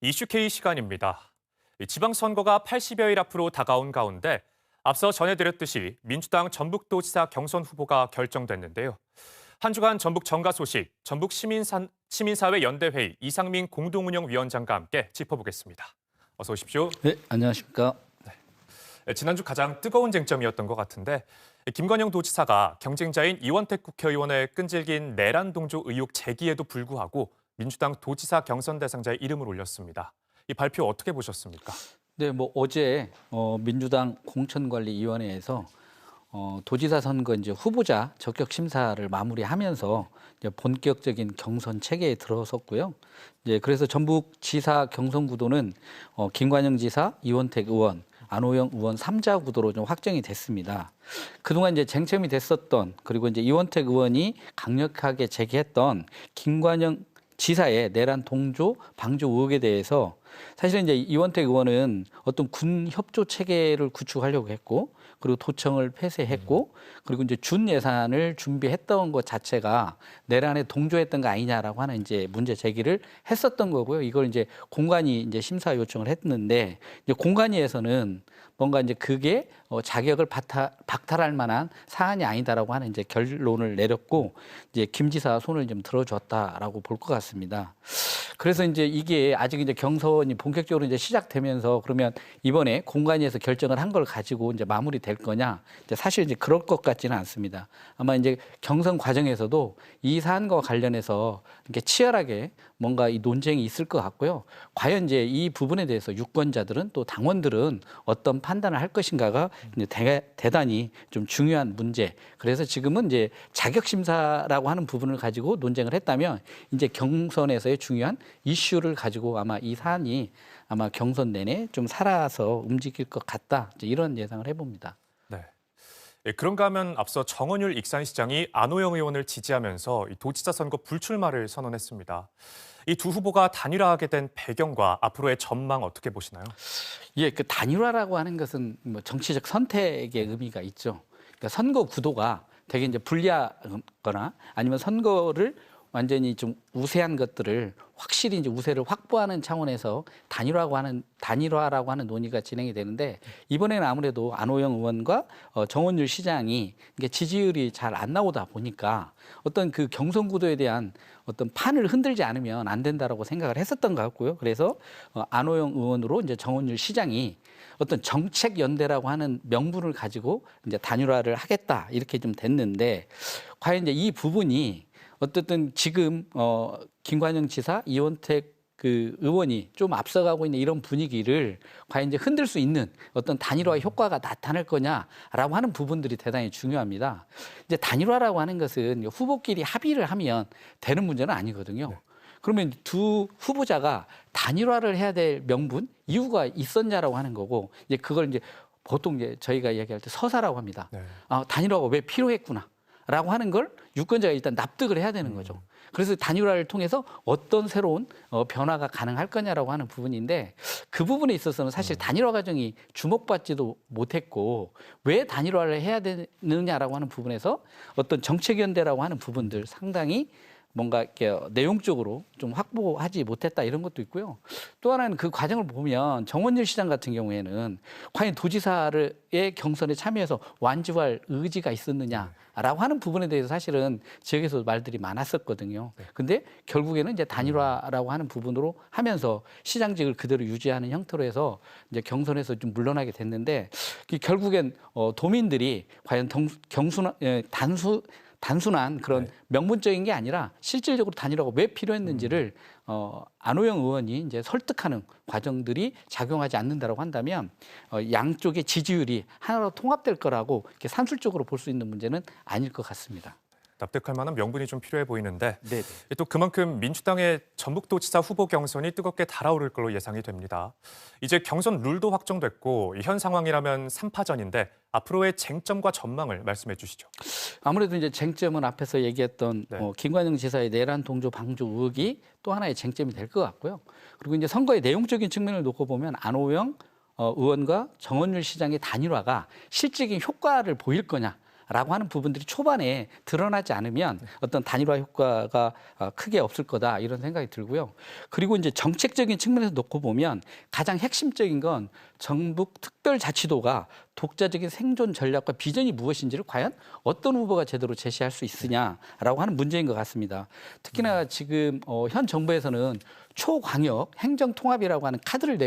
이슈K 시간입니다. 지방선거가 80여일 앞으로 다가온 가운데 앞서 전해드렸듯이 민주당 전북도지사 경선 후보가 결정됐는데요. 한 주간 전북 정가 소식, 전북 시민사회 연대회의 이상민 공동운영위원장과 함께 짚어보겠습니다. 어서 오십시오. 네, 안녕하십니까. 지난주 가장 뜨거운 쟁점이었던 것 같은데 김관영 도지사가 경쟁자인 이원택 국회의원의 끈질긴 내란 동조 의혹 제기에도 불구하고 민주당 도지사 경선 대상자의 이름을 올렸습니다. 이 발표 어떻게 보셨습니까? 네, 어제 민주당 공천관리위원회에서 도지사 선거 이제 후보자 적격 심사를 마무리하면서 이제 본격적인 경선 체계에 들어섰고요. 이제 그래서 전북지사 경선 구도는 김관영 지사, 이원택 의원, 안호영 의원 3자 구도로 좀 확정이 됐습니다. 그동안 이제 쟁점이 됐었던 그리고 이제 이원택 의원이 강력하게 제기했던 김관영 지사의 내란 동조 방조 의혹에 대해서 사실은 이제 이원택 의원은 어떤 군 협조 체계를 구축하려고 했고 그리고 도청을 폐쇄했고 그리고 이제 준 예산을 준비했던 것 자체가 내란에 동조했던 거 아니냐라고 하는 이제 문제 제기를 했었던 거고요. 이걸 이제 공관위 이제 심사 요청을 했는데 이제 공관위에서는 뭔가 이제 그게 자격을 박탈할 만한 사안이 아니다라고 하는 이제 결론을 내렸고 이제 김 지사 손을 좀 들어줬다라고 볼 것 같습니다. 그래서 이제 이게 아직 이제 경선이 본격적으로 이제 시작되면서 그러면 이번에 공관위에서 결정을 한 걸 가지고 이제 마무리될 거냐? 이제 사실 이제 그럴 것 같지는 않습니다. 아마 이제 경선 과정에서도 이 사안과 관련해서 이렇게 치열하게 뭔가 이 논쟁이 있을 것 같고요. 과연 이제 이 부분에 대해서 유권자들은 또 당원들은 어떤 판단을 할 것인가가 이제 대단히 좀 중요한 문제. 그래서 지금은 이제 자격 심사라고 하는 부분을 가지고 논쟁을 했다면 이제 경선에서의 중요한 이슈를 가지고 아마 이 사안이 아마 경선 내내 좀 살아서 움직일 것 같다. 이런 예상을 해봅니다. 네. 그런가 하면 앞서 정원율 익산시장이 안호영 의원을 지지하면서 도지사 선거 불출마를 선언했습니다. 이 두 후보가 단일화하게 된 배경과 앞으로의 전망 어떻게 보시나요? 예, 그 단일화라고 하는 것은 뭐 정치적 선택의 의미가 있죠. 그러니까 선거 구도가 되게 이제 불리하거나 아니면 선거를 완전히 좀 우세한 것들을 확실히 이제 우세를 확보하는 차원에서 단일화라고 하는 논의가 진행이 되는데 이번에는 아무래도 안호영 의원과 정원율 시장이 이게 지지율이 잘 안 나오다 보니까 어떤 그 경선 구도에 대한 어떤 판을 흔들지 않으면 안 된다라고 생각을 했었던 것 같고요. 그래서 안호영 의원으로 이제 정원율 시장이 어떤 정책 연대라고 하는 명분을 가지고 이제 단일화를 하겠다 이렇게 좀 됐는데 과연 이제 이 부분이 어쨌든 지금 김관영 지사, 이원택 그 의원이 좀 앞서가고 있는 이런 분위기를 과연 이제 흔들 수 있는 어떤 단일화 효과가 나타날 거냐라고 하는 부분들이 대단히 중요합니다. 이제 단일화라고 하는 것은 후보끼리 합의를 하면 되는 문제는 아니거든요. 네. 그러면 두 후보자가 단일화를 해야 될 명분, 이유가 있었냐라고 하는 거고 이제 그걸 이제 보통 이제 저희가 이야기할 때 서사라고 합니다. 네. 단일화가 왜 필요했구나. 라고 하는 걸 유권자가 일단 납득을 해야 되는 거죠. 그래서 단일화를 통해서 어떤 새로운 변화가 가능할 거냐라고 하는 부분인데 그 부분에 있어서는 사실 단일화 과정이 주목받지도 못했고 왜 단일화를 해야 되느냐라고 하는 부분에서 어떤 정책연대라고 하는 부분들 상당히 뭔가 이렇게 내용적으로 좀 확보하지 못했다 이런 것도 있고요. 또 하나는 그 과정을 보면 정원율 시장 같은 경우에는 과연 도지사의 경선에 참여해서 완주할 의지가 있었느냐라고 하는 부분에 대해서 사실은 지역에서 말들이 많았었거든요. 근데 결국에는 이제 단일화라고 하는 부분으로 하면서 시장직을 그대로 유지하는 형태로 해서 이제 경선에서 좀 물러나게 됐는데 결국엔 도민들이 과연 단순한 그런 명분적인 게 아니라 실질적으로 단일화가 왜 필요했는지를 안호영 의원이 이제 설득하는 과정들이 작용하지 않는다라고 한다면 양쪽의 지지율이 하나로 통합될 거라고 이렇게 산술적으로 볼 수 있는 문제는 아닐 것 같습니다. 납득할 만한 명분이 좀 필요해 보이는데 네네. 또 그만큼 민주당의 전북도지사 후보 경선이 뜨겁게 달아오를 걸로 예상이 됩니다. 이제 경선 룰도 확정됐고 현 상황이라면 3파전인데 앞으로의 쟁점과 전망을 말씀해 주시죠. 아무래도 이제 쟁점은 앞에서 얘기했던 김관영 지사의 내란 동조 방조 의혹이 또 하나의 쟁점이 될 것 같고요. 그리고 이제 선거의 내용적인 측면을 놓고 보면 안호영 의원과 정원율 시장의 단일화가 실질적인 효과를 보일 거냐. 있느냐라고 하는 부분들이 초반에 드러나지 않으면 어떤 단일화 효과가 크게 없을 거다 이런 생각이 들고요. 그리고 이제 정책적인 측면에서 놓고 보면 가장 핵심적인 건 전북 특별자치도가 독자적인 생존 전략과 비전이 무엇인지를 과연 어떤 후보가 제대로 제시할 수 있으냐라고 하는 문제인 것 같습니다. 특히나 지금 현 정부에서는 초광역 행정통합이라고 하는 카드를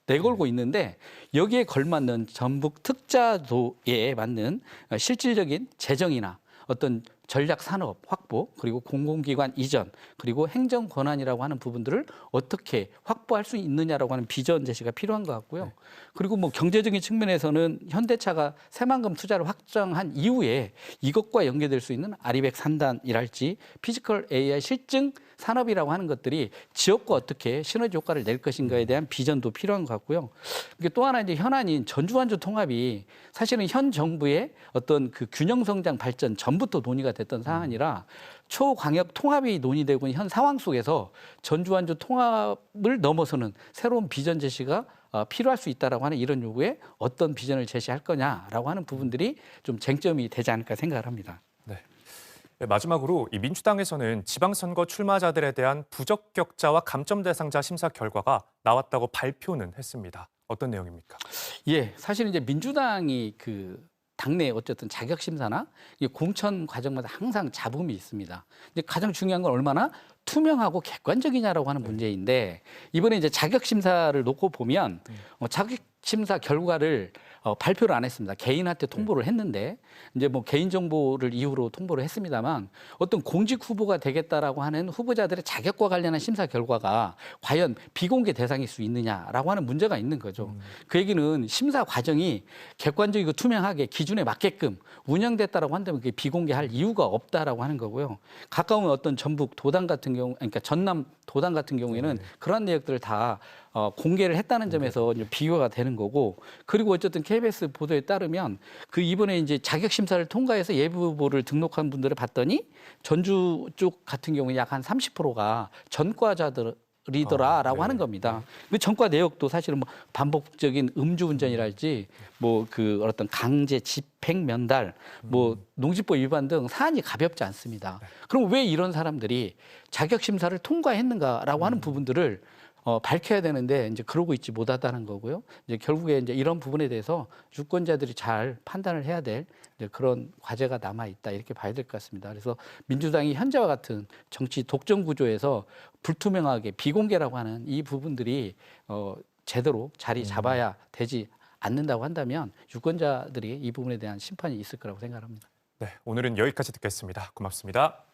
내걸고 있는데 여기에 걸맞는 전북 특자도에 맞는 실질적인 재정이나 어떤 전략 산업 확보 그리고 공공기관 이전 그리고 행정 권한이라고 하는 부분들을 어떻게 확보할 수 있느냐라고 하는 비전 제시가 필요한 것 같고요. 그리고 뭐 경제적인 측면에서는 현대차가 새만금 투자를 확정한 이후에 이것과 연계될 수 있는 아리백 산단이랄지 피지컬 AI 실증 산업이라고 하는 것들이 지역과 어떻게 시너지 효과를 낼 것인가에 대한 비전도 필요한 것 같고요. 이게 또 하나 이제 현안인 전주완주 통합이 사실은 현 정부의 어떤 그 균형 성장 발전 전부터 논의가 됐던 사안이라 초광역 통합이 논의되고 있는 현 상황 속에서 전주완주 통합을 넘어서는 새로운 비전 제시가 필요할 수 있다라고 하는 이런 요구에 어떤 비전을 제시할 거냐라고 하는 부분들이 좀 쟁점이 되지 않을까 생각을 합니다. 네, 마지막으로 이 민주당에서는 지방선거 출마자들에 대한 부적격자와 감점 대상자 심사 결과가 나왔다고 발표는 했습니다. 어떤 내용입니까? 예, 사실 이제 민주당이 그 당내 어쨌든 자격 심사나 공천 과정마다 항상 잡음이 있습니다. 이제 가장 중요한 건 얼마나 투명하고 객관적이냐라고 하는 문제인데 이번에 이제 자격 심사를 놓고 보면 자격 심사 결과를 발표를 안 했습니다. 개인한테 통보를 했는데 이제 뭐 개인 정보를 이유로 통보를 했습니다만 어떤 공직 후보가 되겠다라고 하는 후보자들의 자격과 관련한 심사 결과가 과연 비공개 대상일 수 있느냐라고 하는 문제가 있는 거죠. 그 얘기는 심사 과정이 객관적이고 투명하게 기준에 맞게끔 운영됐다라고 한다면 그게 비공개할 이유가 없다라고 하는 거고요. 가까운 어떤 전북 도당 같은 경우, 그러니까 전남 도당 같은 경우에는 그런 내역들을 다 공개를 했다는 점에서 이제 비교가 되는 거고, 그리고 어쨌든 KBS 보도에 따르면 그 이번에 이제 자격 심사를 통과해서 예비 후보를 등록한 분들을 봤더니 전주 쪽 같은 경우에 약 한 30%가 전과자들 리더라라고 하는 겁니다. 그 전과 내역도 사실은 뭐 반복적인 음주운전이랄지 뭐 그 어떤 강제 집행 면달, 뭐 농지법 위반 등 사안이 가볍지 않습니다. 그럼 왜 이런 사람들이 자격 심사를 통과했는가라고 하는 부분들을 밝혀야 되는데 이제 그러고 있지 못하다는 거고요. 이제 결국에 이제 이런 부분에 대해서 유권자들이 잘 판단을 해야 될 이제 그런 과제가 남아 있다 이렇게 봐야 될 것 같습니다. 그래서 민주당이 현재와 같은 정치 독점 구조에서 불투명하게 비공개라고 하는 이 부분들이 제대로 자리 잡아야 되지 않는다고 한다면 유권자들이 이 부분에 대한 심판이 있을 거라고 생각합니다. 네, 오늘은 여기까지 듣겠습니다. 고맙습니다.